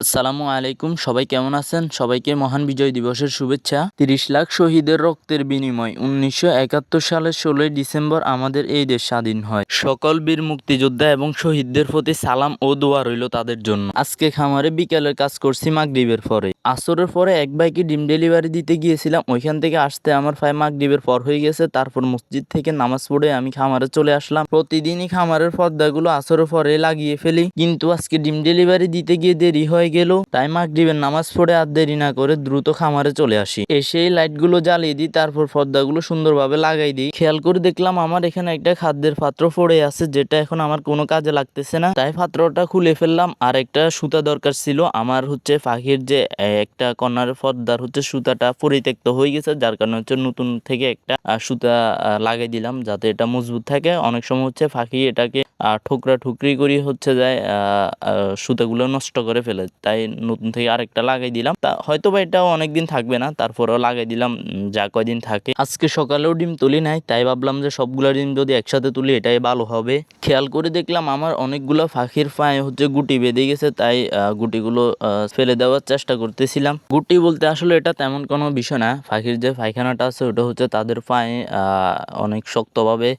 আসসালামু আলাইকুম, সবাই কেমন আছেন? সবাইকে মহান বিজয় দিবসের শুভেচ্ছা। ৩০ লাখ শহীদের রক্তের বিনিময় ১৯৭১ সালের ১৬ই ডিসেম্বর আমাদের এই দেশ স্বাধীন হয়। সকল বীর মুক্তিযোদ্ধা এবং শহীদদের প্রতি সালাম ও দোয়া রইল তাদের জন্য। আজকে খামারে বিকেলের কাজ করছি মাগরিবের পরে। আসরের পরে এক ভাইকে ডিম ডেলিভারি দিতে গিয়েছিলাম, ওইখান থেকে আসতে আমার প্রায় মাগরিবের পর হয়ে গেছে। তারপর মসজিদ থেকে নামাজ পড়ে আমি খামারে চলে আসলাম। প্রতিদিনই খামারের পর্দাগুলো আসরের পরে লাগিয়ে ফেলি, কিন্তু আজকে ডিম ডেলিভারি দিতে গিয়ে দেরি হয়ে গেল, তাই মাগরিবের নামাজ পড়ে আর দেরি না করে দ্রুত খামারে চলে আসি। এসে লাইটগুলো জ্বালিয়ে দিই, তারপর পর্দাগুলো সুন্দরভাবে লাগাই দিই। খেয়াল করে দেখলাম আমার এখানে একটা খাদ্যের পাত্র পড়ে আছে, যেটা এখন আমার কোনো কাজে লাগতেছে না, তাই পাত্রটা খুলে ফেললাম। আর একটা সুতা দরকার ছিল আমার, পাখির যে একটা কর্নারের পর্দার সুতাটা পরিত্যক্ত হয়ে গেছে, যার কারণে নতুন থেকে একটা সুতা লাগাই দিলাম, যাতে এটা মজবুত থাকে। অনেক সময় পাখি এটাকে ঠুকরা ঠুকরি করি যায় সুতাগুলো নষ্ট করে ফেলে, তাই নতুন থেকে আরেকটা লাগাই দিলাম। তা হয়তো বা এটাও অনেকদিন থাকবে না, তারপরেও লাগাই দিলাম যা কয়দিন থাকে। আজকে সকালেও ডিম তুলি নাই, তাই ভাবলাম যে সবগুলা ডিম যদি একসাথে তুলি এটাই ভালো হবে। খেয়াল করে দেখলাম আমার অনেকগুলো পাখির পায়ে গুটি বেঁধে গেছে, তাই গুটিগুলো ফেলে দেওয়ার চেষ্টা করতেছিলাম। গুটি বলতে আসলে এটা তেমন কোনো বিষয় না, পাখির যে পায়খানাটা আছে ওটা তাদের পায়ে অনেক শক্তভাবে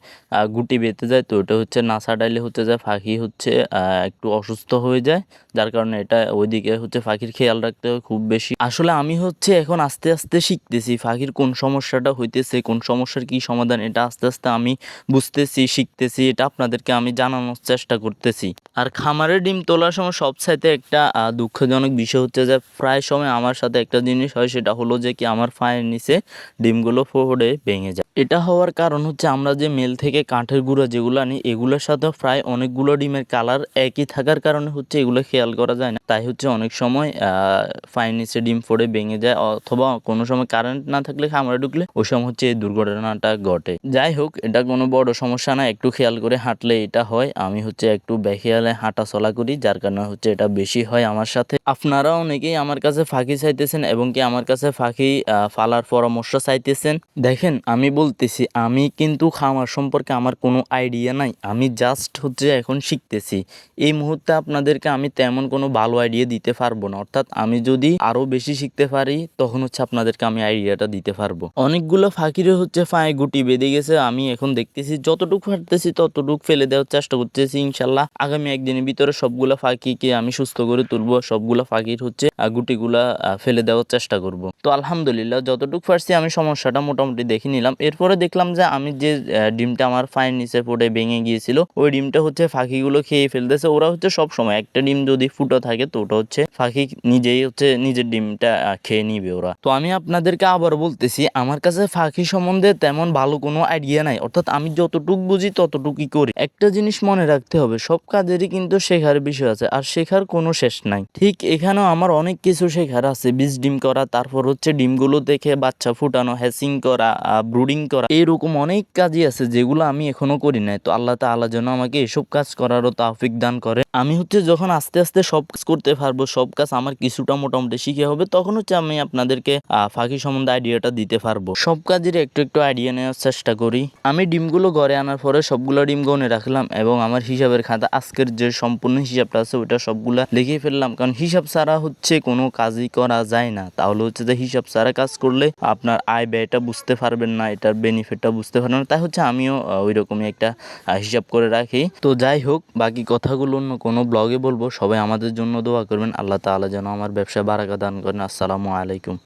গুটি বেঁধে যায়, তো ওটা না ছাড়াইলে যায় পাখি একটু অসুস্থ হয়ে যায়, যার কারণে এটা ওইদিকে পাখির খেয়াল রাখতে হয় খুব বেশি। আসলে আমি এখন আস্তে আস্তে শিখতেছি পাখির কোন সমস্যাটা হইতেছে, কোন সমস্যার কি সমাধান, এটা আস্তে আস্তে আমি বুঝতেছি, শিখতেছি, এটা আপনাদেরকে আমি জানানোর চেষ্টা করতেছি। আর খামারে ডিম তোলার সময় সবচাইতে একটা দুঃখজনক বিষয় যে প্রায় সময় আমার সাথে একটা জিনিস হয়, সেটা হলো যে কি আমার পায়ের নিচে ডিমগুলো ফোড়ে ভেঙে যায়। এটা হওয়ার কারণ আমরা যে মেল থেকে কাঠের গুঁড়া যেগুলো আনি, এগুলোর সাথে প্রায় অনেকগুলো ডিমের কালার একই থাকার কারণে এগুলো খেয়াল করা যায় না, তাই অনেক সময় পায়ের নিচে ডিম ফোড়ে ভেঙে যায়, অথবা কোনো সময় কারেন্ট না থাকলে খামারে ঢুকলে ওই সময় এই দুর্ঘটনাটা ঘটে। যাই হোক, এটা কোনো বড় সমস্যা না, একটু খেয়াল করে হাঁটলে এটা হয়। আমি একটু বেখেয়ালে হাঁটা চলা করি, যার কারণে এটা বেশি হয় আমার সাথে। আপনারা অনেকেই আমার কাছে ফাঁকি চাইতেছেন এবং কি আমার কাছে ফাঁকি ফালার পরামর্শ চাইতেছেন। দেখেন, আমি বলতেছি, আমি কিন্তু খামার সম্পর্কে আমার কোনো আইডিয়া নাই, আমি জাস্ট এখন শিখতেছি। এই মুহূর্তে আপনাদেরকে আমি তেমন কোনো ভালো আইডিয়া দিতে পারবো না, অর্থাৎ আমি যদি আরো বেশি শিখতে পারি তখন আপনাদেরকে আমি আইডিয়াটা দিতে পারবো। অনেকগুলো ফাঁকিরে পায়ে গুটি বেঁধে গেছে, আমি এখন দেখতেছি যতটুকু পারতেছি ততটুকু ফেলে দেওয়ার চেষ্টা করতেছি। ইনশাল্লাহ আগামী একদিনের ভিতরে সবগুলো ফাঁকিকে আমি সুস্থ করে তুলবো, সবগুলো ফাঁকির গুটিগুলা ফেলে দেওয়ার চেষ্টা করব। তো আলহামদুলিল্লাহ যতটুকু পারছি আমি সমস্যাটা মোটামুটি দেখে নিলাম। এরপরে দেখলাম যে আমি যে ডিমটা আমার পায়ের নিচে পড়ে ভেঙে গিয়েছিল, ওই ডিমটা ফাঁকিগুলো খেয়ে ফেলতেছে। ওরা সব সময় একটা ডিম যদি ফুটো থাকে তো ওটা পাখি নিজেই নিজের ডিমটা খেয়ে নিবে ওরা। তো আমি আপনাদেরকে আবার বলতেছি, আমার কাছে পাখি সম্বন্ধে তেমন ভালো কোনো আইডিয়া নাই, অর্থাৎ আমি যতটুকু বুঝি ততটুকুই করি। একটা জিনিস মনে রাখতে হবে, সব কাজেরই কিন্তু শেখার বিষয় আছে, আর শেখার কোনো শেষ নাই। ঠিক এখানেও আমার অনেক কিছু শেখার আছে, বীজ ডিম করা, তারপর ডিমগুলো দেখে বাচ্চা ফুটানো, হ্যাচিং করা, ব্রুডিং করা, এরকম অনেক কাজই আছে যেগুলো আমি এখনো করি নাই। তো আল্লাহ তাআলা যেন আমাকে এসব কাজ করারও তৌফিক দান করে। আমি যখন আস্তে আস্তে সব কাজ করতে পারবো, সব কাজ আমার কিছুটা মোটামুটি শিখে হবে, তখন আমি আপনাদেরকে পাখি সম্বন্ধে আইডিয়াটা দিতে পারবো। সব কাজের একটু একটু আইডিয়া নেওয়ার চেষ্টা করি। আমি ডিমগুলো ঘরে আনার পরে সবগুলো ডিম গনে রাখলাম এবং আমার হিসাবের খাতা আজকের যে সম্পূর্ণ হিসাবটা আছে ওটা সবগুলা লিখে ফেললাম, কারণ হিসাব ছাড়া কোনো কাজই করা যায় না। তাহলে যে হিসাব ছাড়া কাজ করলে আপনার আয় ব্যয়টা বুঝতে পারবেন না, এটার বেনিফিটটা বুঝতে পারবেন না। তাই আমিও ওই রকমই একটা হিসাব করে রাখি। তো যাই হোক, বাকি কথাগুলো অন্য কোনো ব্লগে বলবো। সবাই আমাদের জন্য দোয়া করবেন, আল্লাহ তাআলা যেন আমার ব্যবসায় বারাকা দান করেন। আসসালামু আলাইকুম।